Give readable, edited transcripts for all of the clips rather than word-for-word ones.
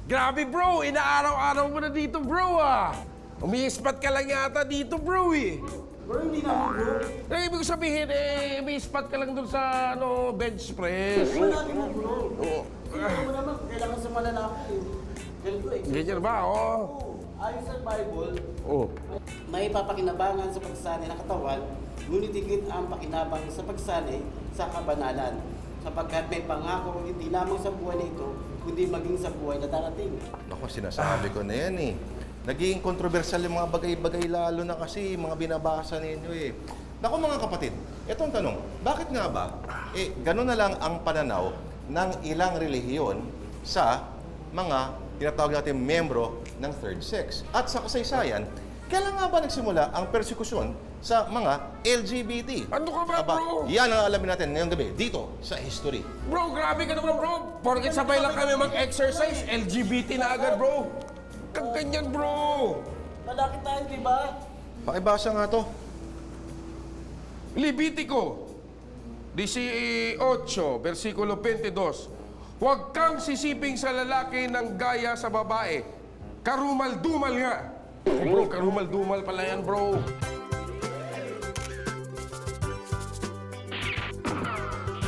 Grabe bro, inaaraw-araw mo na dito bro Umi-spot ka lang yata dito bro Bro, hindi naman bro. Ibig sabihin umi-spot ka lang dun sa bench press. Wala naman bro. Tingnan mo naman, kailangan sa malalaki. Ganito eh. Ganyan ba? Ayon sa Bible, Oh. may papakinabangan sa pagsanay ng katawan, ngunit higit ang pakinabang sa pagsanay sa kabanalan. Sapagkat may pangako hindi lamang sa buhay na ito, kundi maging sa buhay na darating. Ako, sinasabi ko na yan eh. Naging kontrobersyal yung mga bagay-bagay lalo na kasi mga binabasa ninyo eh. Naku mga kapatid, etong tanong, bakit nga ba, gano'n na lang ang pananaw ng ilang relihiyon sa mga tinatawag natin membro ng third sex? At sa kasaysayan, kailan nga ba nagsimula ang persekusyon sa mga LGBT? Ano ka ba, bro? Yan ang alamin natin ngayong gabi, dito sa history. Bro, grabe ka naman bro. Porket sabay lang kami mag-exercise, LGBT na agad bro. Kang ganyan bro. Malaki tayo, di ba? Pakibasa nga to. Levitico 18, versikulo 22. Huwag kang sisiping sa lalaki ng gaya sa babae. Karumal-dumal nga. Bro, karumal-dumal pala yan bro.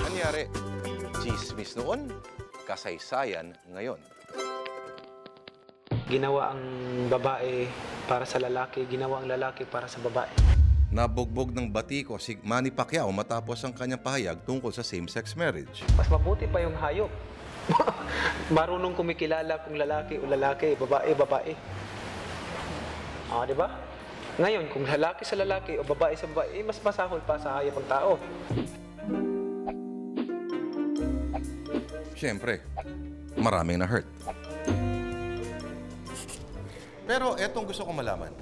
Nangyari, chismis noon, kasaysayan ngayon. Ginawa ang babae para sa lalaki, ginawa ang lalaki para sa babae. Nabugbog ng batiko si Manny Pacquiao matapos ang kanyang pahayag tungkol sa same-sex marriage. Mas mabuti pa yung hayop. Marunong kumikilala kung lalaki o lalaki, babae, babae. Di ba? Ngayon, kung lalaki sa lalaki o babae sa babae, mas masahol pa sa hayop ang tao. Siyempre, maraming na-hurt. Pero etong gusto kong malaman.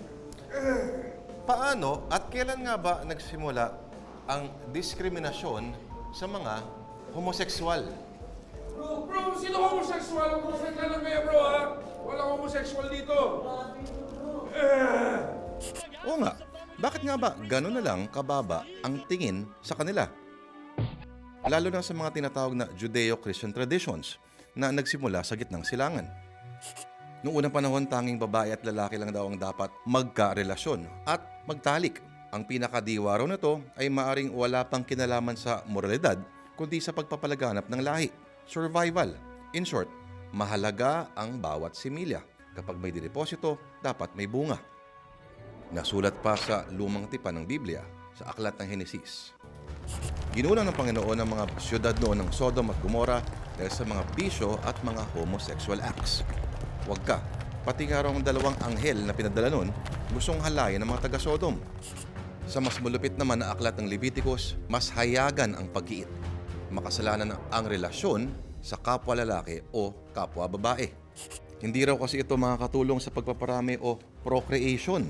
Paano at kailan nga ba nagsimula ang diskriminasyon sa mga homosekswal? Bro, sino homosexual? Homosexual lang kaya bro Walang homosexual dito. Oo nga, bakit nga ba gano'n na lang kababa ang tingin sa kanila? Lalo na sa mga tinatawag na Judeo-Christian traditions na nagsimula sa gitnang silangan. Noong unang panahon, tanging babae at lalaki lang daw ang dapat magkarelasyon at magtalik. Ang pinakadiwa raw nito ay maaring wala pang kinalaman sa moralidad, kundi sa pagpapalaganap ng lahi, survival. In short, mahalaga ang bawat similya. Kapag may dideposito, dapat may bunga. Nasulat pa sa lumang tipan ng Biblia, sa aklat ng Henesis. Ginulang ng Panginoon ang mga syudad noon ng Sodom at Gomora dahil sa mga bisyo at mga homosexual acts. Huwag ka, pati nga raw ang dalawang anghel na pinadala noon gustong halayan ng mga taga-Sodom. Sa mas malupit naman na aklat ng Leviticus, mas hayagan ang pag-iit. Makasalanan ang relasyon sa kapwa lalaki o kapwa babae. Hindi raw kasi ito makakatulong sa pagpaparami o procreation.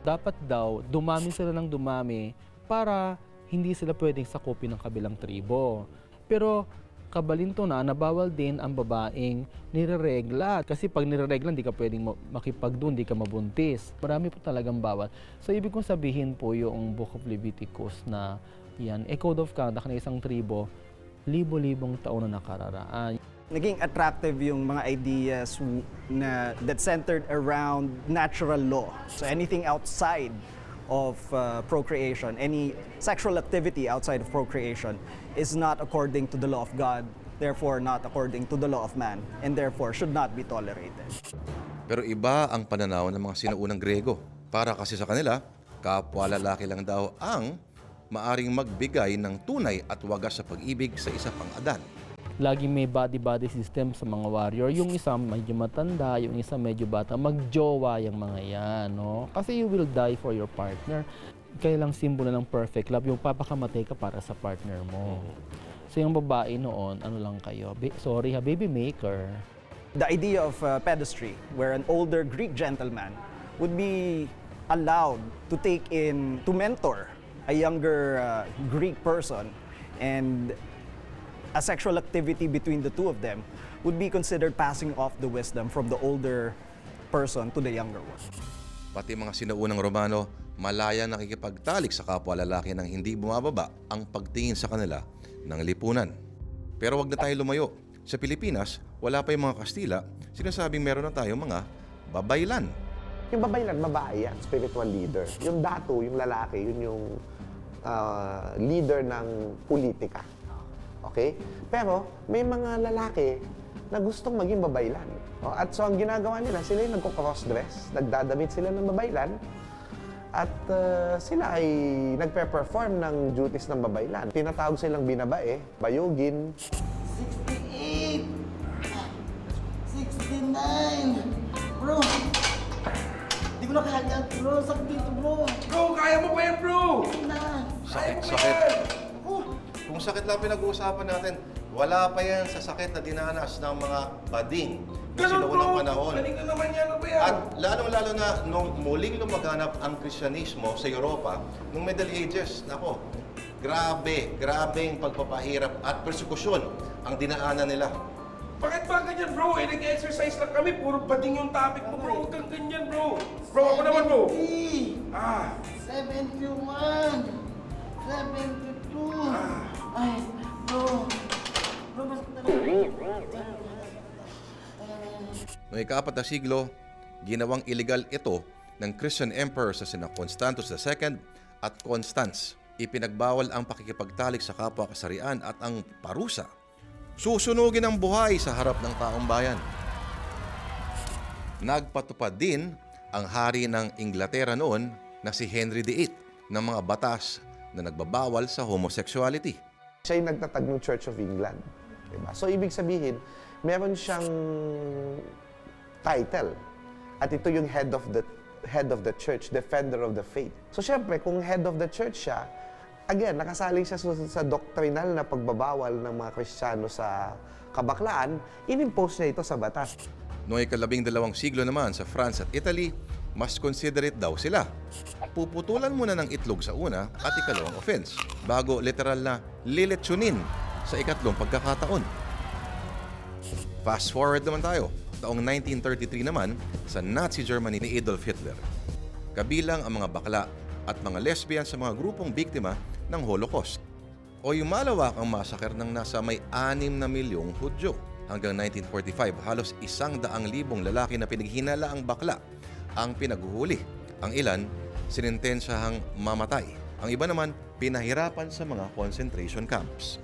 Dapat daw dumami sila ng dumami para hindi sila pwedeng sakupin ng kabilang tribo. Pero kabalinto na bawal din ang babaeng nireregla. Kasi pag nireregla, hindi ka pwedeng makipagdun, hindi ka mabuntis. Marami po talagang bawal. So, ibig kong sabihin po yung Book of Leviticus na yan, code of conduct na isang tribo, libo-libong taon na nakararaan. Naging attractive yung mga ideas that centered around natural law. So anything outside of procreation, any sexual activity outside of procreation is not according to the law of God, therefore not according to the law of man, and therefore should not be tolerated. Pero iba ang pananaw ng mga sinuunang Grego. Para kasi sa kanila, kapwa lalaki lang daw ang maaring magbigay ng tunay at wagas sa pag-ibig sa isa pang Adan. Lagi may body-body system sa mga warrior. Yung isa medyo matanda, yung isa medyo bata. Magjowa yung mga yan, no? Kasi you will die for your partner. Kaya lang simbolo ng perfect love, yung papakamatay ka para sa partner mo. So yung babae noon, ano lang kayo? Baby maker. The idea of pedestry, where an older Greek gentleman would be allowed to mentor a younger Greek person, and a sexual activity between the two of them would be considered passing off the wisdom from the older person to the younger one. Pati mga sinuunang Romano, malaya nakikipagtalik sa kapwa lalaki nang hindi bumababa ang pagtingin sa kanila ng lipunan. Pero wag na tayo lumayo. Sa Pilipinas, wala pa yung mga Kastila, sinasabing meron na tayong mga babaylan. Yung babaylan, babae yan, spiritual leader. Yung dato, yung lalaki, yun yung leader ng politika. Okay? Pero may mga lalaki na gustong maging babaylan. At so ang ginagawa nila, sila yung nagko-cross-dress, nagdadamit sila ng babaylan, at sila ay nagpe-perform ng duties ng babaylan. Tinatawag silang binabae, bayugin. 68! 69! Bro! Di ko na kaya, bro. Sakit dito, bro. Bro, kaya mo pa yan, bro! Na! Sakit. Kung sakit lang pinag-uusapan natin, wala pa yan sa sakit na dinanas ng mga bading na sinuunang panahon. Balik na naman yan, ano ba yan? At lalong-lalo na nung muling lumaganap ang Kristyanismo sa Europa, nung Middle Ages, nako, grabe yung pagpapahirap at persekusyon ang dinaanan nila. Bakit ba ganyan, bro? Nag-exercise lang kami. Puro bading yung topic mo, bro. Huwag kang ganyan, bro. Bro, ako naman, bro. 70! Ah, 71! 72! Ay, bro. Bro, masakit talaga. Noong ika-4 na siglo, ginawang illegal ito ng Christian Emperor sa sina Constantius II at Constance. Ipinagbawal ang pakikipagtalik sa kapwa kasarian at ang parusa. Susunugin ang buhay sa harap ng taong bayan. Nagpatupad din ang hari ng Inglaterra noon na si Henry VIII ng mga batas na nagbabawal sa homosexuality. Siya yung nagtatag ng Church of England. Diba? So, ibig sabihin, meron siyang title. At ito yung head of the church, defender of the faith. So, syempre, kung head of the church siya, again, nakasali siya sa doctrinal na pagbabawal ng mga Kristiyano sa kabaklaan, inimpose niya ito sa batas. Noong ika-12 siglo naman sa France at Italy, mas considerate daw sila. Puputulan muna ng itlog sa una at ikalawang offense, bago literal na lilitsunin sa ikatlong pagkakataon. Fast forward naman tayo, taong 1933 naman sa Nazi Germany ni Adolf Hitler. Kabilang ang mga bakla at mga lesbian sa mga grupong biktima ng Holocaust. O yung malawakang massacre ng nasa may 6 na milyong Hudyo. Hanggang 1945, halos 100,000 lalaki na pinaghinala ang bakla ang pinaghuhuli. Ang ilan, sinintensahang mamatay. Ang iba naman, pinahirapan sa mga concentration camps.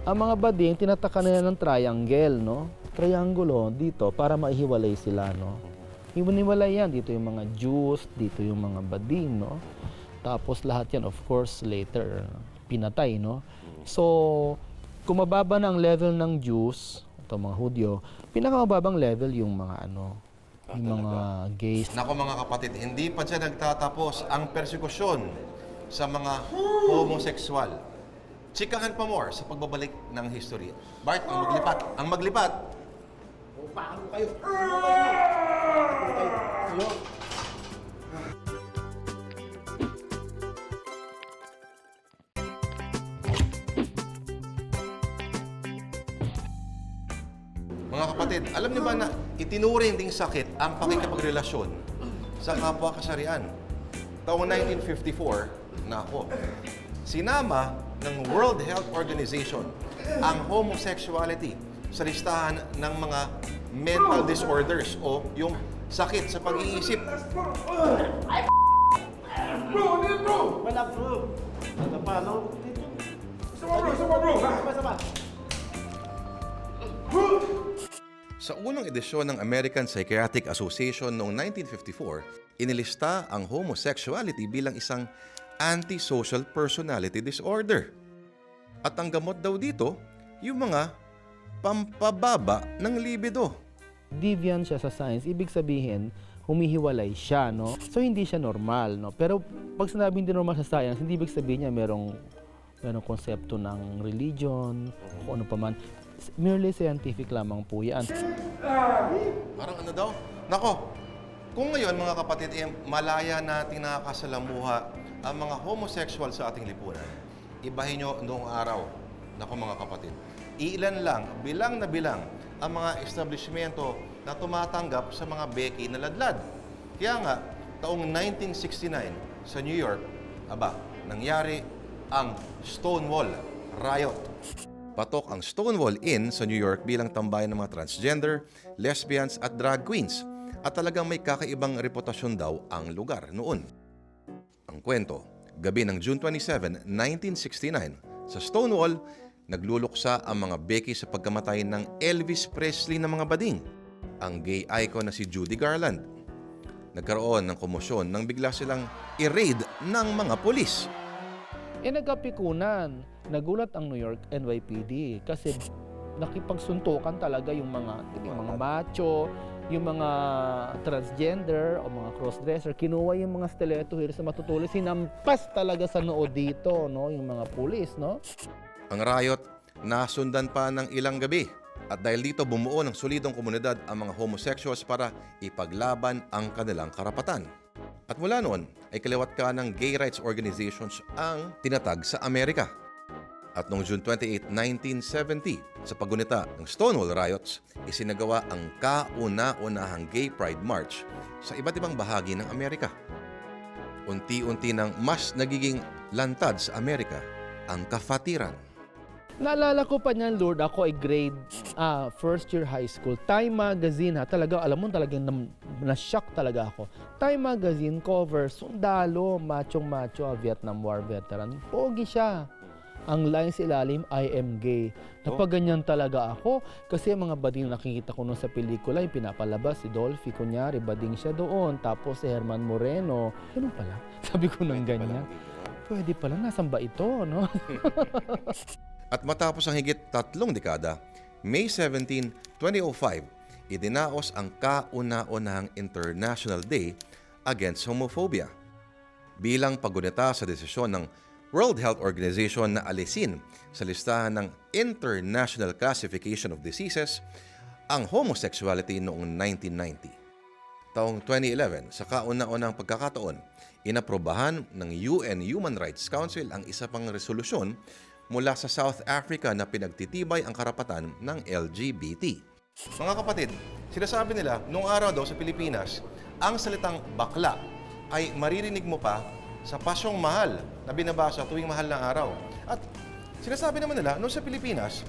Ang mga bading, tinataka nila ng triangle, no? Triangulo dito para maihiwalay sila, no? Hiwalay yan. Dito yung mga Jews, dito yung mga bading, no? Tapos lahat yan, of course, later pinatay, no? So, kung mababa na ang level ng Jews, ito mga Hudyo, pinakamababang level yung mga yung mga gays. Nako mga kapatid, hindi pa dyan nagtatapos ang persekusyon sa mga homosexual. Chikahan pa more sa pagbabalik ng history. Bart, ang maglipat. Paano kayo? Mga kapatid, alam niyo ba na itinuring ding sakit ang pakikipagrelasyon sa kapwa kasarian? Taong 1954, sinama ng World Health Organization ang homosexuality sa listahan ng mga mental disorders o yung sakit sa pag-iisip. Bro, ano yan, bro? Wala, bro. Ano pa, no? Sama, bro. Sama. Sa unang edisyon ng American Psychiatric Association noong 1954, inilista ang homosexuality bilang isang antisocial personality disorder. At ang gamot daw dito, yung mga pampababa ng libido. Deviant siya sa science, ibig sabihin, humihiwalay siya, no? So, hindi siya normal, no? Pero pag sinabing hindi normal sa science, hindi ibig sabihin niya merong konsepto ng religion, kung ano pa man. Merely scientific lamang po yan. Parang ano daw? Nako, kung ngayon mga kapatid, malaya nating nakakasalamuha ang mga homosexual sa ating lipunan, ibahin nyo noong araw. Nako mga kapatid, ilan lang, bilang na bilang, ang mga establishmento na tumatanggap sa mga beki na ladlad. Kaya nga, taong 1969 sa New York, nangyari ang Stonewall Riot. Patok ang Stonewall Inn sa New York bilang tambayan ng mga transgender, lesbians at drag queens. At talagang may kakaibang reputasyon daw ang lugar noon. Ang kwento, gabi ng June 27, 1969, sa Stonewall, nagluluksa ang mga Becky sa pagkamatay ng Elvis Presley ng mga bading, ang gay icon na si Judy Garland. Nagkaroon ng komosyon nang bigla silang i-raid ng mga pulis. Nagkapikunan. Nagulat ang New York NYPD kasi nakipagsuntukan talaga yung mga macho, yung mga transgender o mga crossdresser. Kinuha yung mga stiletto here sa matutuloy. Sinampas talaga sa noo dito, no? Yung mga pulis, no? Ang riot, nasundan pa ng ilang gabi. At dahil dito bumuo ng solidong komunidad ang mga homosexuals para ipaglaban ang kanilang karapatan. At mula noon ay kaliwat ka ng gay rights organizations ang tinatag sa Amerika. At noong June 28, 1970, sa paggunita ng Stonewall Riots, isinagawa ang kauna-unahang Gay Pride March sa iba't ibang bahagi ng Amerika. Unti-unti nang mas nagiging lantad sa Amerika ang kafatiran. Naalala ko pa niyan, Lord, ako ay first year high school. Time Magazine, talaga, alam mo, talagang na-shock talaga ako. Time Magazine cover, sundalo, machong-macho, Vietnam War veteran. Pogi siya. Ang line sa ilalim, I am gay. Napaganyan talaga ako. Kasi mga bading nakikita ko noon sa pelikula, yung pinapalabas, si Dolphy, kunyari, bading siya doon. Tapos si Herman Moreno. Ganun pala. Sabi ko ng ganyan. Pwede pala, nasan ba ito, no? At matapos ang higit 3 dekada, May 17, 2005, idinaos ang kauna-unahang International Day Against Homophobia. Bilang paggunita sa desisyon ng World Health Organization na alisin sa listahan ng International Classification of Diseases ang homosexuality noong 1990. Taong 2011, sa kauna-unahang pagkakataon, inaprobahan ng UN Human Rights Council ang isa pang resolusyon mula sa South Africa na pinagtitibay ang karapatan ng LGBT. Mga kapatid, sinasabi nila, noong araw daw sa Pilipinas, ang salitang bakla ay maririnig mo pa sa pasyong mahal na binabasa tuwing mahal na araw. At sinasabi naman nila, noong sa Pilipinas,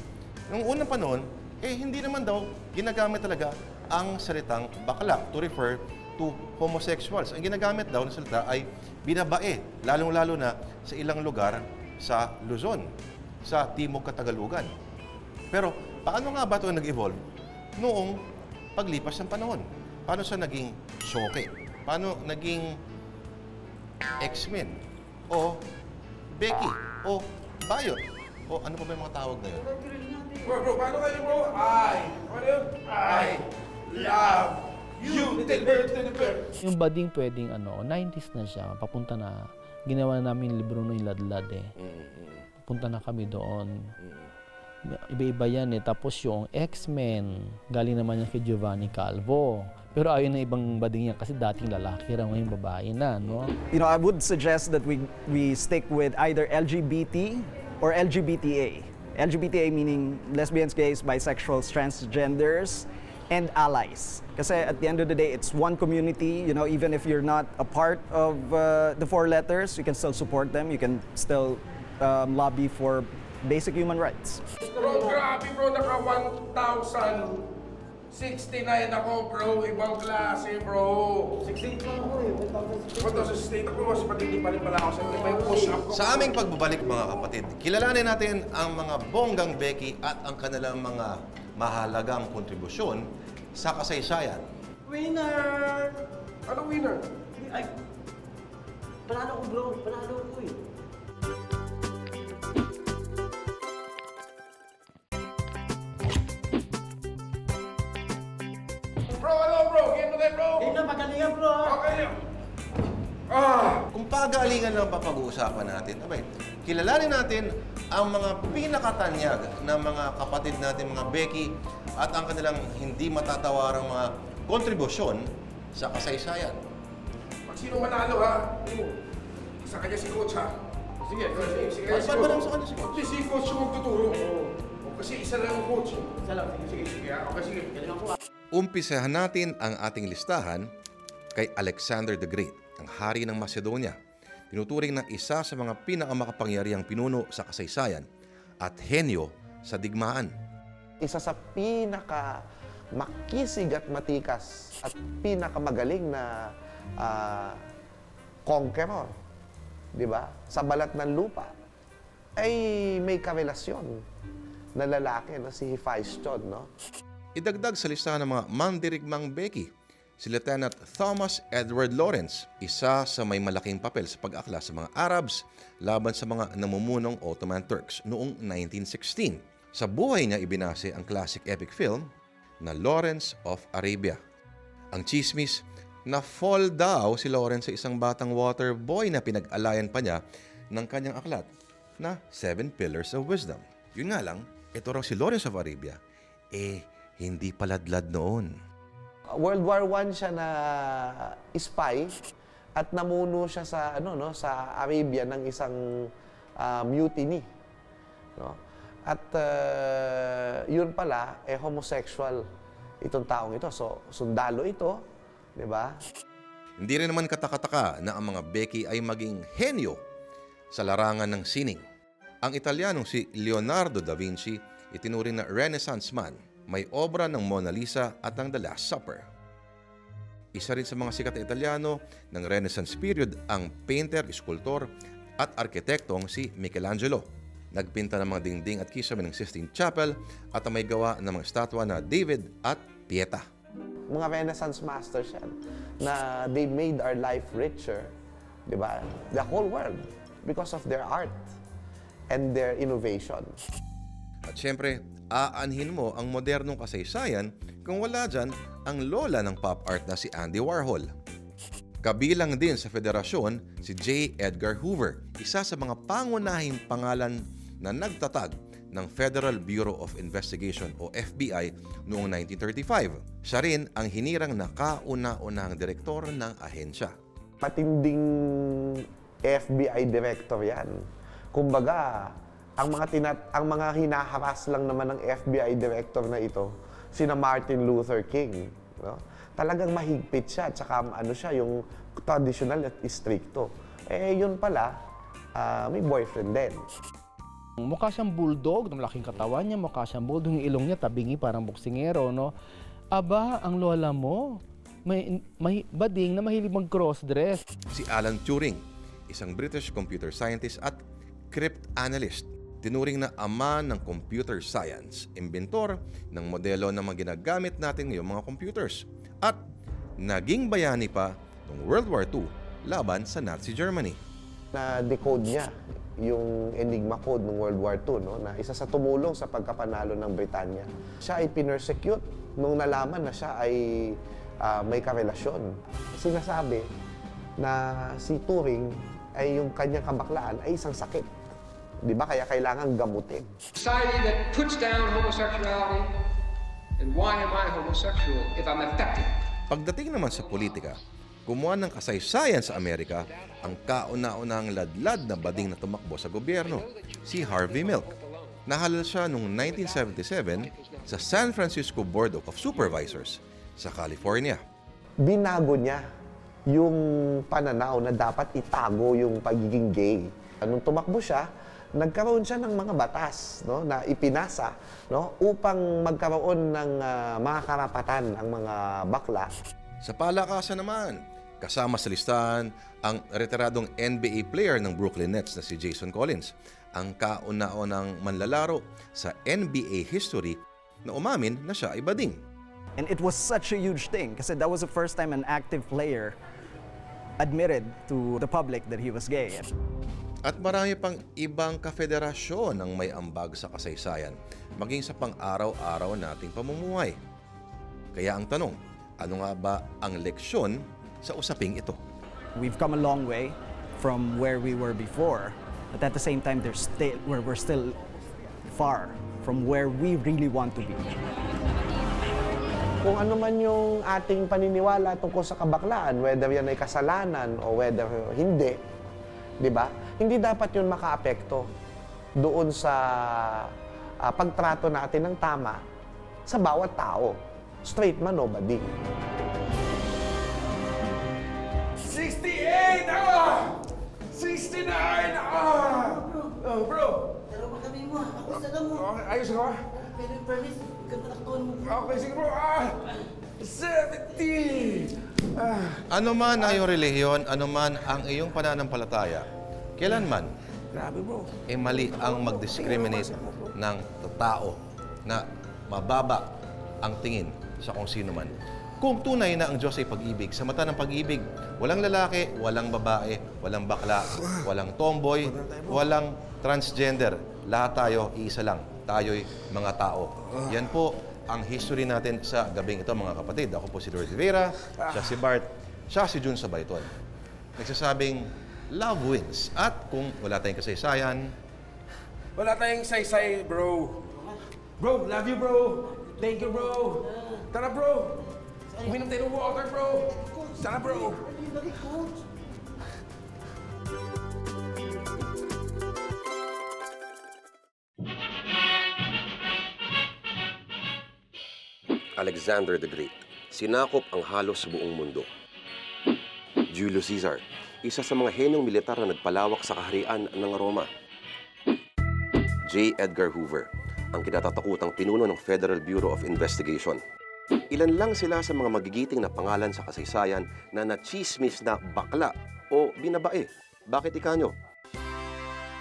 noong unang panahon, hindi naman daw ginagamit talaga ang salitang bakla to refer to homosexuals. Ang ginagamit daw na salita ay binabae, lalong-lalo na sa ilang lugar sa Luzon, sa Timog Katagalugan. Pero paano nga ba ito nag-evolve noong paglipas ng panahon? Paano siya naging Shoke? Paano naging X-Men? O Becky? O Bayot? O ano pa ba yung mga tawag na yun? Bro, paano kayo, bro? Ano yun? I love you, little bird, little bird. Yung bading pwedeng 90s na siya, papunta na. Ginawa na namin libro ng Ladlad eh. Punta na kami doon. Iba-iba yan eh. Tapos yung X-Men, galing naman yan kay Giovanni Calvo. Pero ayun na ibang bading yan kasi dating lalaki raw ngayon babae na, no? You know, I would suggest that we stick with either LGBT or LGBTA. LGBTA meaning lesbians, gays, bisexuals, transgenders, and allies. Kasi at the end of the day, it's one community. You know, even if you're not a part of the 4 letters, you can still support them. You can still lobby for basic human rights. Bro, grabe bro, naka 1,069 ako bro, ibang klase bro. 16 lang ako eh. 1,068 ako, mas patindi pa rin pala ako sa may push-up ko. Sa aming pagbabalik mga kapatid, kilalanin natin ang mga bonggang Becky at ang kanilang mga mahalagang kontribusyon sa kasaysayan. Winner! Anong winner? Ay, panalo ko bro, panalo ko eh. Bro, ano bro? Game na tayo bro! Game na, magalingan bro! Okay. Kung pagalingan lang pa pag-uusapan natin, kilalanin natin ang mga pinakatanyag ng mga kapatid natin, mga Becky, at ang kanilang hindi matatawarang mga kontribusyon sa kasaysayan. Pag sino manalo ha, sa kanya si coach ha. Sige, sige. Paano ba naman sa kanya si coach? Kasi si coach yung magtuturo. Kasi isa lang ang coach. Isa lang, sige. Sige, okay, sige. Galingan ko ah. Umpisahan natin ang ating listahan kay Alexander the Great, ang hari ng Macedonia. Tinuturing na isa sa mga pinakamakapangyarihang pinuno sa kasaysayan at henyo sa digmaan. Isa sa pinaka makisig at matikas at pinakamagaling na conqueror, di ba? Sa balat ng lupa, ay may karelasyon na lalaki na si Hephaestion, no? Idagdag sa listahan ng mga mandirigmang Beki, si Lieutenant Thomas Edward Lawrence, isa sa may malaking papel sa pag-akla sa mga Arabs laban sa mga namumunong Ottoman Turks noong 1916. Sa buhay niya ibinase ang classic epic film na Lawrence of Arabia. Ang chismis na fall daw si Lawrence sa isang batang water boy na pinag-alayan pa niya ng kanyang aklat na 7 Pillars of Wisdom. Yun nga lang, ito raw si Lawrence of Arabia, hindi paladlad noon. World War I siya na spy at namuno siya sa sa Arabia ng isang mutiny, no? At yun pala homosexual itong taong ito. So sundalo ito, 'di ba? Hindi rin naman katakataka na ang mga Beki ay maging henyo sa larangan ng sining. Ang Italianong si Leonardo da Vinci itinuring na Renaissance man. May obra ng Mona Lisa at ang The Last Supper. Isa rin sa mga sikat na Italiano ng Renaissance period ang painter, skulptor at arkitektong si Michelangelo. Nagpinta ng mga dingding at kisame ng Sistine Chapel at ang may gawa ng mga estatwa na David at Pieta. Mga Renaissance masters yan na they made our life richer, di ba? The whole world because of their art and their innovation. At syempre, aanhin mo ang modernong kasaysayan kung wala dyan ang lola ng pop art na si Andy Warhol. Kabilang din sa federasyon si J. Edgar Hoover, isa sa mga pangunahing pangalan na nagtatag ng Federal Bureau of Investigation o FBI noong 1935. Siya rin ang hinirang na kauna-unahang direktor ng ahensya. Matinding FBI director yan. Kumbaga, ang mga hinaharas lang naman ng FBI director na ito, sina Martin Luther King, no? Talagang mahigpit siya, at saka siya, yung traditional at stricto. Yun pala, may boyfriend din. Mukha siyang bulldog, malaking katawan niya, mukha siyang bulldog, yung ilong niya tabingi parang boksingero, no? Aba, ang lola mo, may bading na mahilig mag-crossdress. Si Alan Turing, isang British computer scientist at cryptanalyst. Tinuring na ama ng computer science, inventor ng modelo na mga ginagamit natin ngayong mga computers. At naging bayani pa noong World War II laban sa Nazi Germany. Na-decode niya yung Enigma code ng World War II, no? Na isa sa tumulong sa pagkapanalo ng Britanya. Siya ay pinersecute nung nalaman na siya ay may karelasyon. Sinasabi na si Turing ay yung kanyang kabaklaan ay isang sakit. Di ba? Kaya kailangan gamutin. Society that puts down homosexuality, and why am I homosexual if I'm affected? Pagdating naman sa politika, gumawa ng kasaysayan sa Amerika ang kauna-unahang ladlad na bading na tumakbo sa gobyerno, si Harvey Milk. Nahalal siya noong 1977 sa San Francisco Board of Supervisors sa California. Binago niya yung pananaw na dapat itago yung pagiging gay. Nung tumakbo siya, nagkaroon siya ng mga batas, no, na ipinasa, no, upang magkaroon ng mga karapatan ang mga bakla. Sa palakasan naman, kasama sa listahan ang retiradong NBA player ng Brooklyn Nets na si Jason Collins, ang kauna-unang manlalaro sa NBA history na umamin na siya ay bading. And it was such a huge thing kasi that was the first time an active player admitted to the public that he was gay. At marami pang ibang kafederasyon ang may ambag sa kasaysayan, maging sa pang-araw-araw nating pamumuhay. Kaya ang tanong, ano nga ba ang leksyon sa usaping ito? We've come a long way from where we were before, but at the same time, we're still far from where we really want to be. Kung ano man yung ating paniniwala tungkol sa kabaklaan, whether yan ay kasalanan o whether hindi, di ba? Hindi dapat yun makaapekto doon sa pagtrato natin ng tama sa bawat tao. Straight man o bading. 68! 69! Oh, bro! Pero kami mo mo, ako sa mo. Okay, ayos ka ba? Pero in fairness, ganda na katawan mo. Okay, sige bro. 70! Ano man ang iyong relihiyon, ano man ang iyong pananampalataya, kailanman, Grabe bro. mali ang mag-discriminate ng tao na mababa ang tingin sa kung sino man. Kung tunay na ang Diyos ay pag-ibig, sa mata ng pag-ibig, walang lalaki, walang babae, walang bakla, walang tomboy, walang transgender. Lahat tayo, iisa lang. Tayo'y mga tao. Yan po ang history natin sa gabing ito, mga kapatid. Ako po si Lord Rivera, siya si Bart, siya si Jun Sabayton. Nagsasabing, love wins. At kung wala tayong kasaysayan, Wala tayong saysay, bro. Bro, love you, bro. Thank you, bro. Tara, bro. Uminom tayo ng water, bro. Tara, bro. Alexander the Great, sinakop ang halos buong mundo. Julius Caesar, isa sa mga henyong militar na nagpalawak sa kaharian ng Roma. J. Edgar Hoover, ang kinatatakutang pinuno ng Federal Bureau of Investigation. Ilan lang sila sa mga magigiting na pangalan sa kasaysayan na nachismis na bakla o binabae. Bakit ikanyo?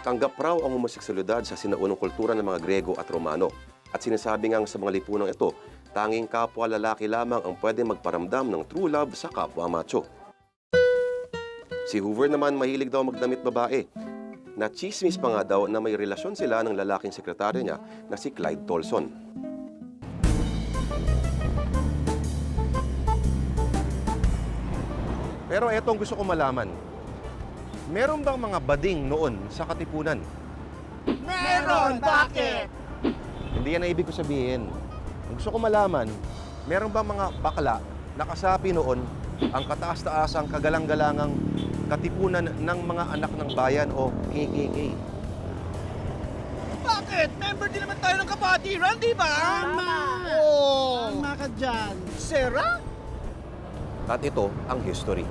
Tanggap raw ang homoseksualidad sa sinaunang kultura ng mga Grego at Romano. At sinasabi ngang sa mga lipunang ito, tanging kapwa lalaki lamang ang pwede magparamdam ng true love sa kapwa macho. Si Hoover naman mahilig daw magdamit babae. Nachismis pa nga daw na may relasyon sila ng lalaking sekretaryo niya na si Clyde Tolson. pero etong gusto ko malaman. Meron bang mga bading noon sa Katipunan? Meron! Bakit? Hindi yan ang ibig ko sabihin. Ang gusto ko malaman, meron bang mga bakla na kasapi noon ang kataas-taasang kagalang-galangang katipunan ng mga anak ng bayan o KKK? Bakit? Member din naman tayo ng kapatiran, di ba? Tama! Oo! Tama ka dyan. Sera? At ito ang history.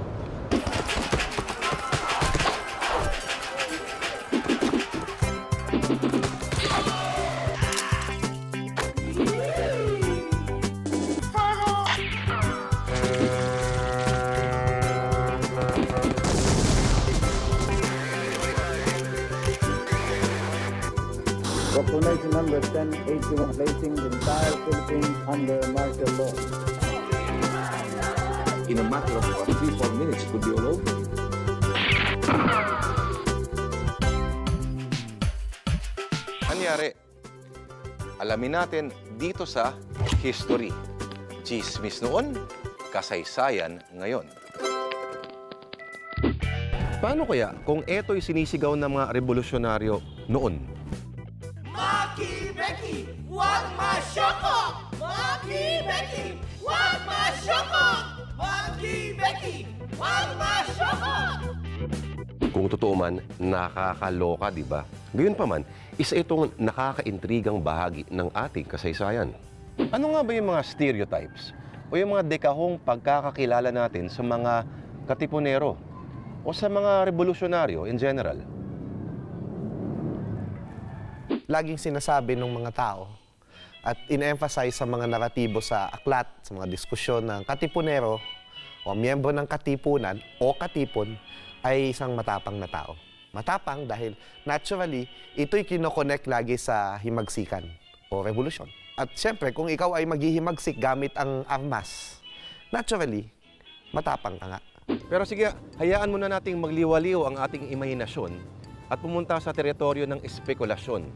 Proclamation number 1081 placing the entire Philippines under martial law. In a matter of 3-4 minutes, could be all over. Anyari? Alamin natin dito sa history. Chismis noon, kasaysayan ngayon. Paano kaya kung eto'y sinisigaw ng mga revolusyonaryo noon? Maki Becky, wag masyoko! Maki Becky, wag masyoko! Maki Becky, wag masyoko! Kung totoo man, nakakaloka, di ba? Gayunpaman, isa itong nakakaintrigang bahagi ng ating kasaysayan. Ano nga ba yung mga stereotypes o yung mga dekahong pagkakakilala natin sa mga katipunero o sa mga revolusyonaryo in general? Laging sinasabi ng mga tao at in-emphasize sa mga naratibo sa aklat, sa mga diskusyon ng katipunero o miyembro ng katipunan o katipon ay isang matapang na tao. Matapang dahil naturally, ito'y kinoconnect lagi sa himagsikan o revolusyon. At siyempre, kung ikaw ay maghihimagsik gamit ang armas, naturally, matapang ka nga. Pero sige, hayaan muna nating magliwaliw ang ating imahinasyon at pumunta sa teritoryo ng espekulasyon.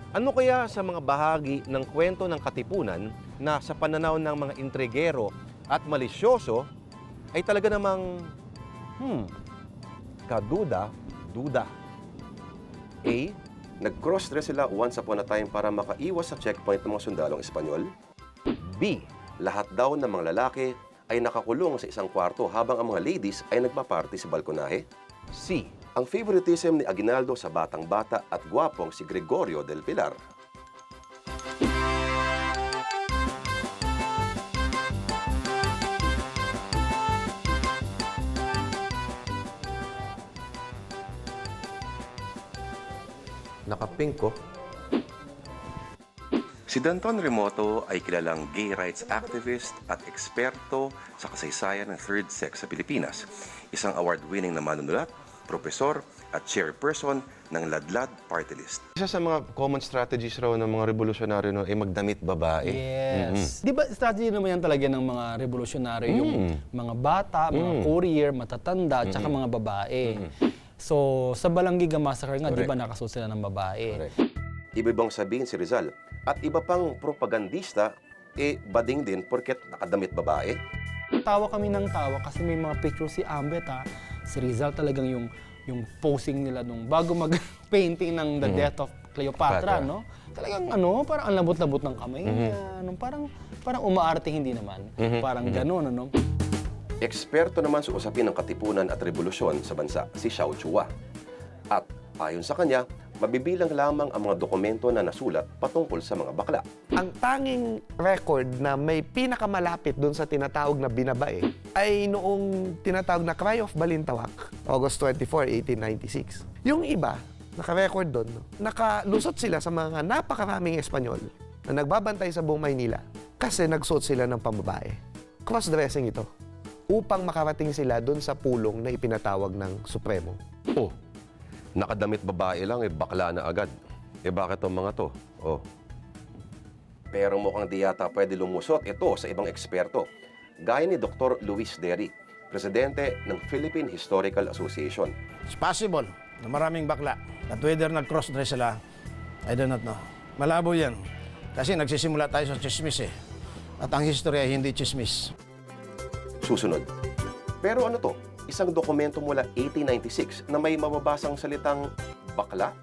Ano kaya sa mga bahagi ng kwento ng katipunan na sa pananaw ng mga intrigero at malisyoso ay talaga namang, kaduda-duda? A. Nag-cross-dress sila once upon a time para makaiwas sa checkpoint ng mga sundalong Espanyol. B. Lahat daw ng mga lalaki ay nakakulong sa isang kwarto habang ang mga ladies ay nagpaparty sa balkonahe. C. Ang favoritism ni Aguinaldo sa batang-bata at gwapong si Gregorio del Pilar. Nakapink ko. Si Danton Remoto ay kilalang gay rights activist at eksperto sa kasaysayan ng third sex sa Pilipinas. Isang award-winning na manunulat, propesor at chairperson ng Ladlad Party List. Isa sa mga common strategies raw ng mga revolusyonaryo no, ay magdamit babae. Yes. Di ba strategy naman yan talaga ng mga revolusyonaryo, yung mga bata, mga courier, matatanda, at saka mga babae. So, sa Balanggiga Massacre nga, di ba nakasuot sila ng babae? Iba-ibang sabihin si Rizal at iba pang propagandista, bading din porket nakadamit babae. Tawa kami ng tawa kasi may mga picture si Ambet si Rizal talagang yung posing nila nung bago mag-painting ng The Death of Cleopatra, no? Talagang parang ang labot-labot ng kamay niya, parang umaarte hindi naman. Parang gano'n, ano? Eksperto naman sa usapin ng katipunan at revolusyon sa bansa, si Xiao Chua. At ayon sa kanya, mabibilang lamang ang mga dokumento na nasulat patungkol sa mga bakla. Ang tanging record na may pinakamalapit doon sa tinatawag na binabae ay noong tinatawag na Cry of Balintawak, August 24, 1896. Yung iba, naka-record doon, nakalusot sila sa mga napakaraming Espanyol na nagbabantay sa buong Maynila kasi nagsuot sila ng pambabae. Cross-dressing ito upang makarating sila doon sa pulong na ipinatawag ng Supremo. Oh, nakadamit babae lang, bakla na agad. Bakit ang mga to? Pero mukhang di yata pwede lumusot ito sa ibang eksperto. Gaya ni Dr. Luis Deri, presidente ng Philippine Historical Association. It's possible na maraming bakla at whether nag-cross-dress sila, I do not know. Malabo yan. Kasi nagsisimula tayo sa chismis At ang history ay hindi chismis. Susunod. Pero ano to? Isang dokumento mula 1896 na may mababasang salitang bakla?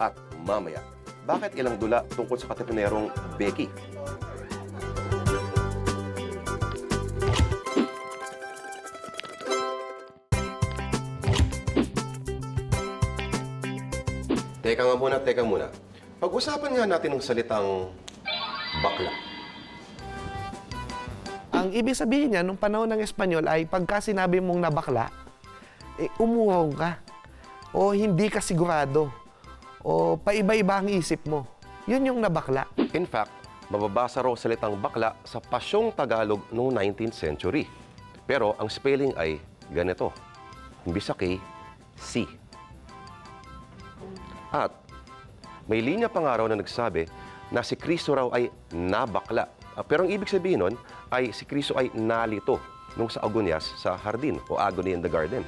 At mamaya, bakit ilang dula tungkol sa katipunerong Becky? Teka muna. Pag-usapan nga natin ang salitang bakla. Ang ibig sabihin niya, nung panahon ng Espanyol ay pagka sinabi mong nabakla, umuhaw ka. O hindi ka sigurado. O paiba-iba ang isip mo. Yun yung nabakla. In fact, mababasa raw salitang bakla sa pasyong Tagalog noong 19th century. Pero ang spelling ay ganito. Imbis sa K, C. At may linya pa nga raw na nagsabi na si Kristo raw ay nabakla. Pero ang ibig sabihin nun ay si Kristo ay nalito nung sa Agonias sa hardin o Agony in the Garden.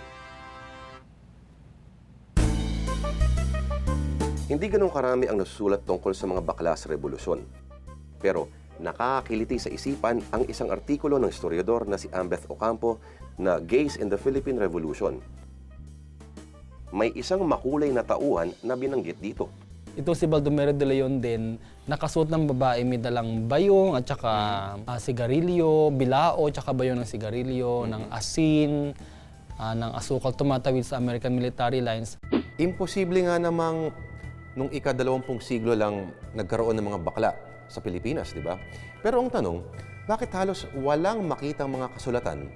Hindi ganun karami ang nasusulat tungkol sa mga bakla sa revolusyon. Pero nakakakiliti sa isipan ang isang artikulo ng historiador na si Ambeth Ocampo na Gays in the Philippine Revolution. May isang makulay na tauhan na binanggit dito. Ito si Baldomero de Leon din, nakasuot ng babae, may dalang bayong at saka sigarilyo, bilao, at saka bayong ng sigarilyo, ng asin, ng asukal, tumatawid sa American military lines. Imposible nga namang nung ika-20 siglo lang nagkaroon ng mga bakla sa Pilipinas, di ba? Pero ang tanong, bakit halos walang makitang mga kasulatan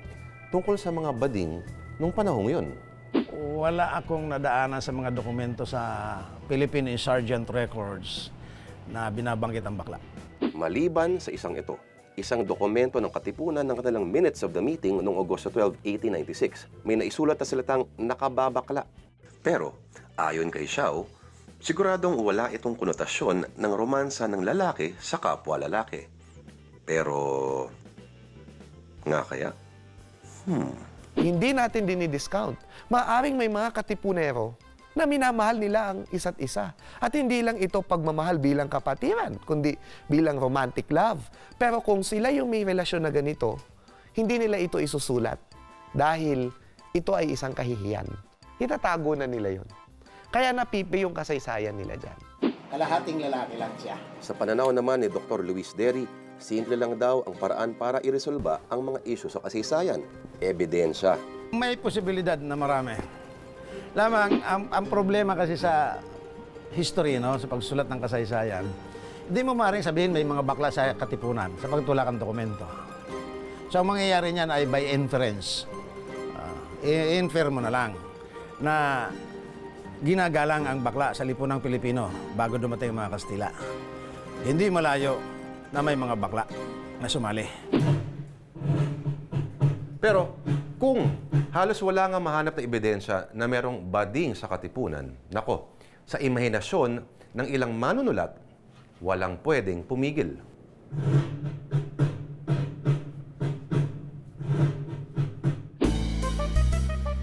tungkol sa mga bading nung panahong yun? Wala akong nadaanan sa mga dokumento sa Philippine Insurgent Records na binabanggit ang bakla. Maliban sa isang ito, isang dokumento ng katipunan ng kanilang minutes of the meeting noong Agosto 12, 1896, may naisulat na salitang nakababakla. Pero, ayon kay Xiao, siguradong wala itong konotasyon ng romansa ng lalaki sa kapwa lalaki. Pero, nga kaya? Hindi natin dinidiscount. Maaring may mga katipunero na minamahal nila ang isa't isa. At hindi lang ito pagmamahal bilang kapatiran, kundi bilang romantic love. Pero kung sila yung may relasyon na ganito, hindi nila ito isusulat dahil ito ay isang kahihiyan. Itatago na nila yon. Kaya napipi yung kasaysayan nila dyan. Kalahating lalaki lang siya. Sa pananaw naman ni Dr. Luis Deri, simple lang daw ang paraan para iresolba ang mga isyu sa kasaysayan. Ebidensya. May posibilidad na marami. Lamang, ang problema kasi sa history, sa pagsulat ng kasaysayan, hindi mo maaaring sabihin may mga bakla sa katipunan sa pagtulak ng dokumento. So, ang mangyayari niyan ay by inference. I-infer mo na lang na ginagalang ang bakla sa lipunang Pilipino bago dumating ang mga Kastila. Hindi malayo na may mga bakla na sumali. Pero kung halos wala nga mahanap na ebidensya na merong bading sa Katipunan, nako, sa imahinasyon ng ilang manunulat, walang pwedeng pumigil.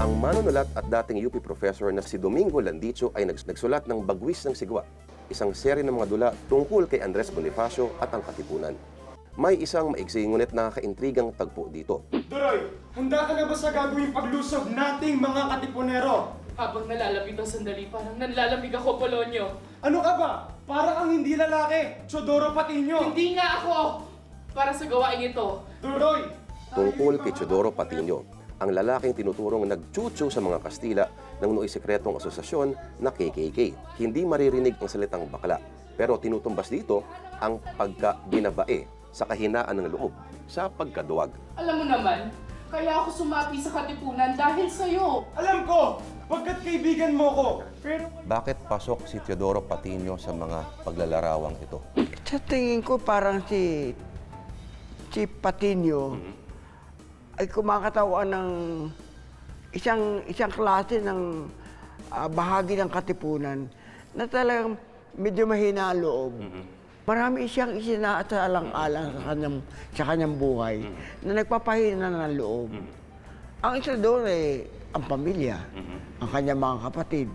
Ang manunulat at dating UP professor na si Domingo Landicho ay nagsulat ng Bagwis ng Sigwa, isang serye ng mga dula tungkol kay Andres Bonifacio at ang Katipunan. May isang maigsi ngunit nakakaintrigang tagpo dito. Duroy, handa ka na ba sa gagawing paglusob nating mga katipunero? Habang nalalapit ang sandali, parang nanlalamig ako, Polonyo. Ano ka ba? Parang ang hindi lalaki, Chodoro Patiño. Hindi nga ako para sa gawaing ito. Duroy! Tungkol kay Chodoro Patiño, ang lalaking tinuturong nagchuchu sa mga Kastila ng nooy sekretong asosasyon na KKK. Hindi maririnig ang salitang bakla, pero tinutumbas dito ang pagka-binabae sa kahinaan ng loob, sa pagkaduwag. Alam mo naman, kaya ako sumapi sa Katipunan dahil sa'yo. Alam ko, pagkat kaibigan mo ko. Pero Bakit pasok si Teodoro Patiño sa mga paglalarawang ito? Sa tingin ko parang si Patiño ay kumakatawan ng isang klase ng bahagi ng Katipunan na talagang medyo mahina ang loob. Marami siyang isinaalang-alang sa kanyang buhay na nagpapahina ng loob. Ang isa doon ang pamilya, ang kanyang mga kapatid.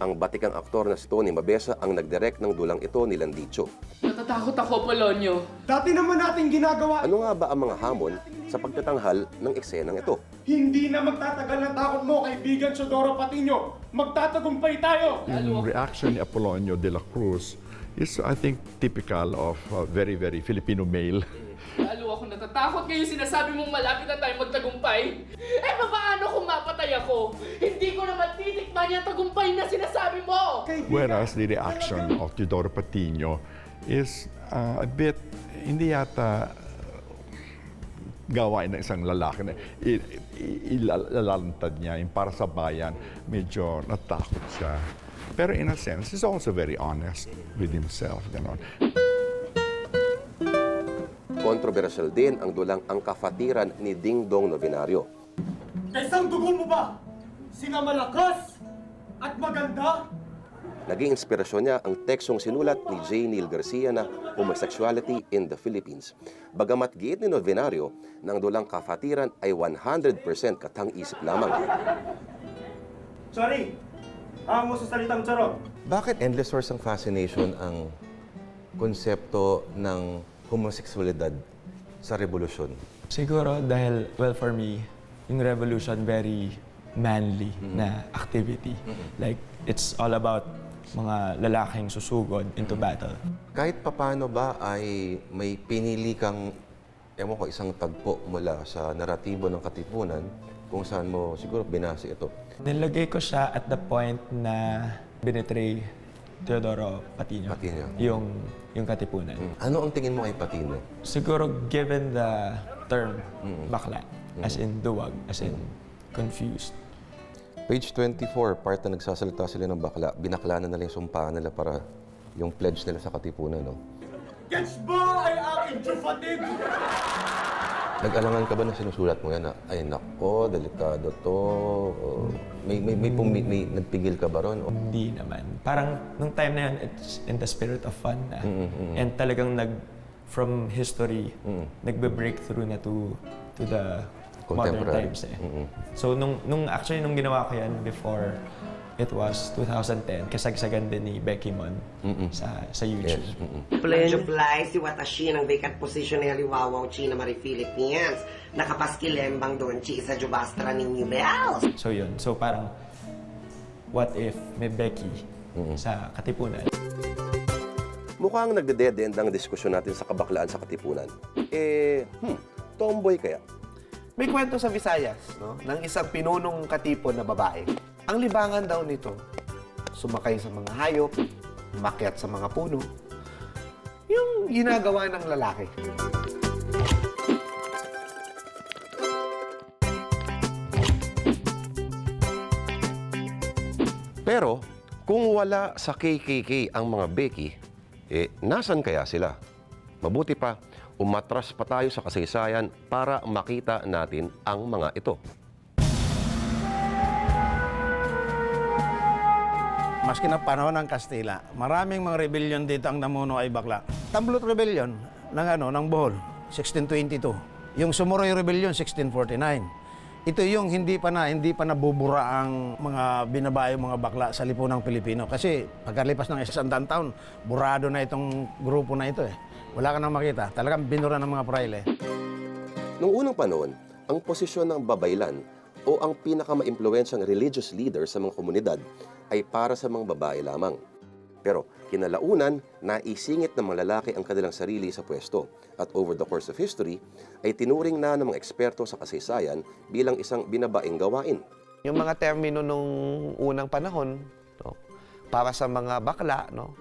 Ang batikang aktor na si Tony Mabesa ang nagdirect ng dulang ito ni Landicho. Natatakot ako, Polonyo. dati naman natin ginagawa, Ano nga ba ang mga hamon sa pagtatanghal ng eksenang ito? hindi na magtatagal ng takot mo, kaibigan Chodoro Patiño. Magtatagumpay tayo! Yung reaction ni Apolonio de la Cruz is, I think, typical of a very, very Filipino male. Lalo ako natatakot ngayon sinasabi mong malapit na tayo magtagumpay. Eh, paano kung mapatay ako? Hindi ko naman titikman yung tagumpay na sinasabi mo! Whereas the reaction of Teodoro Patiño is a bit, hindi yata gawain ng isang lalaki na ilalantad niya yung para sa bayan, medyo natakot siya. Pero in a sense, he's also very honest with himself. Ganon. Kontrobersyal din ang dulang Ang Kafatiran ni Ding Dong Novenario. Kaysang dugo mo ba? Singa malakas at maganda? Naging inspirasyon niya ang tekstong sinulat ni J. Neil Garcia na Homosexuality in the Philippines. Bagamat giit ni Novenario na ang dulang Kafatiran ay 100% katang-isip lamang. Sorry, mo sa salitang charot. Bakit endless source ng fascination ang konsepto ng homosexualidad sa revolusyon? Siguro dahil, well, for me, yung revolution very manly na activity. Like, it's all about mga lalaking susugod into battle. Kahit papano ba ay may pinili kang, ewan ko, isang tagpo mula sa naratibo ng Katipunan kung saan mo siguro binasa ito? Nilagay ko siya at the point na binitray Teodoro Patiño. Yung Katipunan. Ano ang tingin mo kay Patiño? Siguro given the term bakla, as in duwag, as in confused. Page 24, part na nagsasalita sila ng bakla, binakla na nila yung sumpaan nila para yung pledge nila sa Katipunan, no? Gets ba ay aking chufatid? Nag-alangan ka ba na sinusulat mo yan na, ay nako, delikado to, may nagpigil ka ba ron? Hindi naman. Parang nung time na yun, it's in the spirit of fun na. And talagang from history, nagbe-breakthrough na to the modern times eh. So nung ginawa ko yan before, it was 2010, kasagsagan din ni Becky Mon sa YouTube. Juplay, si Watashi ng vacant position ni Aliwawaw Chi na Mari Philippines. Nakapaskilembang doon Chi sa Jubastra ni New Bells. So yun. So parang, what if may Becky sa Katipunan? Mukhang nagde-dead-end ang diskusyon natin sa kabaklaan sa Katipunan. Tomboy kaya? May kwento sa Visayas, no, ng isang pinunong katipon na babae. Ang libangan daw nito, sumakay sa mga hayop, makyat sa mga puno. Yung ginagawa ng lalaki. Pero, kung wala sa KKK ang mga Becky, Nasan kaya sila? Mabuti pa, umatras pa tayo sa kasaysayan para makita natin ang mga ito. Maski na panahon ng Kastila, maraming mga rebellion dito ang namuno ay bakla. Tamblot Rebellion ng Bohol, 1622. Yung Sumuroy Rebellion, 1649. Ito yung hindi pa nabubura ang mga binabayong mga bakla sa lipunang Pilipino. Kasi pagkalipas ng 100 taon, burado na itong grupo na ito eh. Wala ka nang makita. Talagang binura ng mga praile. Noong unang panahon, ang posisyon ng babaylan o ang pinaka-maimpluwensyang religious leader sa mga komunidad ay para sa mga babae lamang. Pero kinalaunan, naisingit ng mga lalaki ang kanilang sarili sa pwesto at over the course of history ay tinuring na ng mga eksperto sa kasaysayan bilang isang binabaing gawain. Yung mga termino nung unang panahon, no, para sa mga bakla, no,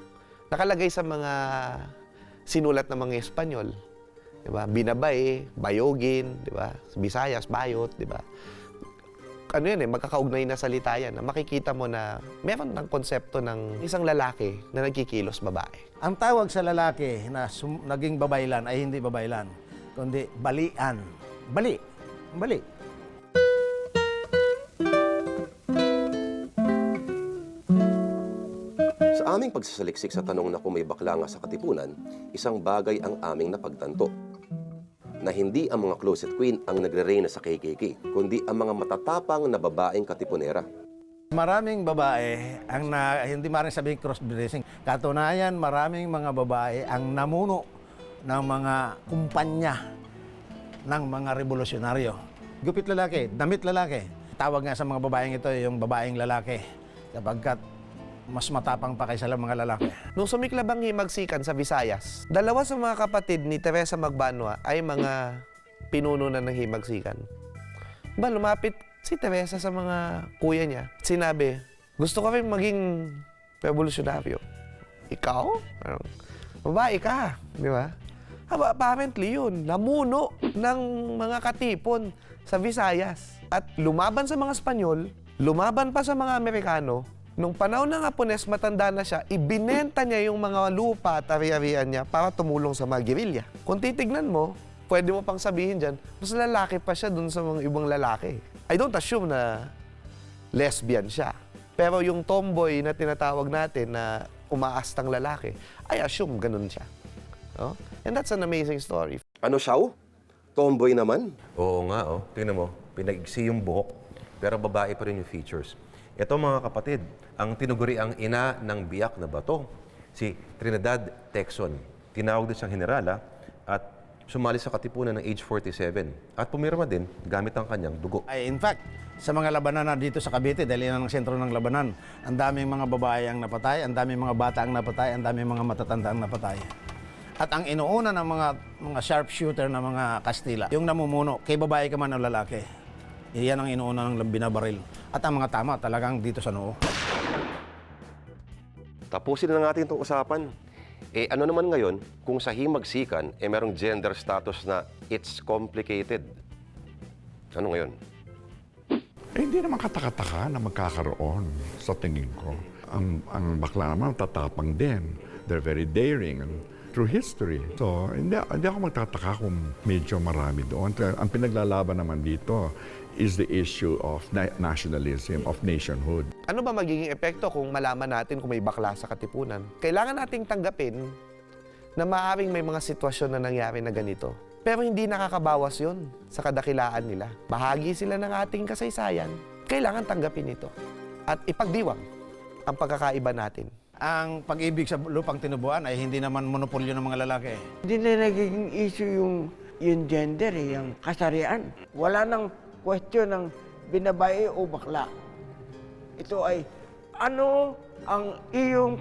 nakalagay sa mga sinulat ng mga Espanyol. Diba? Binabae, bayogin, diba? Bisayas, bayot, diba? Ano yan magkakaugnay na salita yan. Na makikita mo na meron ng konsepto ng isang lalaki na nagkikilos babae. Ang tawag sa lalaki na naging babaylan ay hindi babaylan, kundi balian. Bali. Bali. Sa aming pagsasaliksik sa tanong na kung may bakla nga sa Katipunan, isang bagay ang aming napagtanto. Na hindi ang mga closet queen ang nagre-reyna sa KKK, kundi ang mga matatapang na babaeng katipunera. Maraming babae ang hindi maaaring sabihin cross-dressing. Katunayan, maraming mga babae ang namuno ng mga kumpanya ng mga revolusyonaryo. Gupit lalaki, damit lalaki. Tawag nga sa mga babaeng ito yung babaeng lalaki, sapagkat mas matapang pa kaysa mga lalaki. Nung sumiklab ang himagsikan sa Visayas, dalawa sa mga kapatid ni Teresa Magbanua ay mga pinuno na ng himagsikan. Lumapit si Teresa sa mga kuya niya. Sinabi, gusto ko rin maging revolusyonaryo. Ikaw? Babae ka, di ba? Apparently yun, namuno ng mga katipon sa Visayas. At lumaban sa mga Espanyol, lumaban pa sa mga Amerikano. Nung panahon ng Hapones, matanda na siya, ibinenta niya yung mga lupa at ari-arian niya para tumulong sa mga gerilya. Kung titignan mo, pwede mo pang sabihin dyan, mas lalaki pa siya dun sa mga ibang lalaki. I don't assume na lesbian siya. Pero yung tomboy na tinatawag natin na umaastang lalaki, I assume ganun siya. Oh? And that's an amazing story. Ano siya? Tomboy naman? Oo nga, tingnan mo, pinag-iksi yung buhok, pero babae pa rin yung features. Ito mga kapatid, ang tinuguri ang ina ng biyak na bato, si Trinidad Tecson. Tinawag din siyang generala at sumali sa Katipunan ng age 47 at pumirma din gamit ang kanyang dugo. In fact, sa mga labanan na dito sa Cavite, dahil yan ang sentro ng labanan, ang daming mga babae ang napatay, ang daming mga bata ang napatay, ang daming mga matatanda ang napatay. At ang inuuna ng mga sharpshooter na mga Kastila, yung namumuno, kay babae ka man o lalaki. Iyan ang inuuna ng binabaril. At ang mga tama talagang dito sa noo. Tapusin na natin itong usapan. Ano naman ngayon kung sa himagsikan merong gender status na it's complicated? Ano ngayon? Hindi naman kataka-taka na magkakaroon sa tingin ko. Ang bakla naman tatapang din. They're very daring and through history. So, hindi ako magtataka kung medyo marami doon. Ang pinaglalaban naman dito is the issue of nationalism, of nationhood. Ano ba magiging epekto kung malaman natin kung may bakla sa Katipunan? Kailangan nating tanggapin na maaaring may mga sitwasyon na nangyari na ganito. Pero hindi nakakabawas yun sa kadakilaan nila. Bahagi sila ng ating kasaysayan. Kailangan tanggapin ito at ipagdiwang ang pagkakaiba natin. Ang pag-ibig sa lupang tinubuan ay hindi naman monopolyo ng mga lalaki. Hindi na nagiging issue yung gender, yung kasarian. Wala nang question ng binabae o bakla. Ito ay ano ang iyong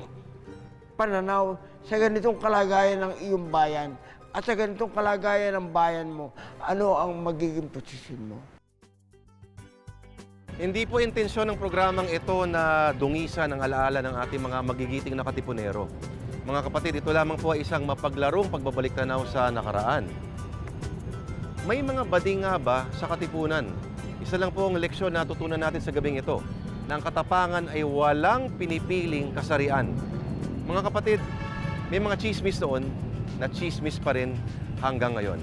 pananaw sa ganitong kalagayan ng iyong bayan at sa ganitong kalagayan ng bayan mo, ano ang magiging posisyon mo? Hindi po intensyon ng programang ito na dungisan ang alaala ng ating mga magigiting na katipunero. Mga kapatid, ito lamang po ay isang mapaglarong pagbabalik tanaw sa nakaraan. May mga bading nga ba sa Katipunan? Isa lang po ang leksyon na tutunan natin sa gabing ito, na ang katapangan ay walang pinipiling kasarian. Mga kapatid, May mga chismis noon na chismis pa rin hanggang ngayon.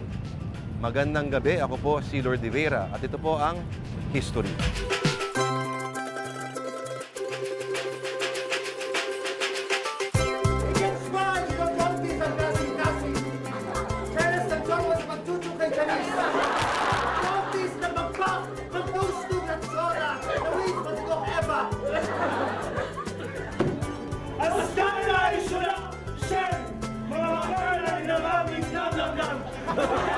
Magandang gabi, ako po si Lord De Vera at ito po ang History. Mga makakalay ng aming namnamnam!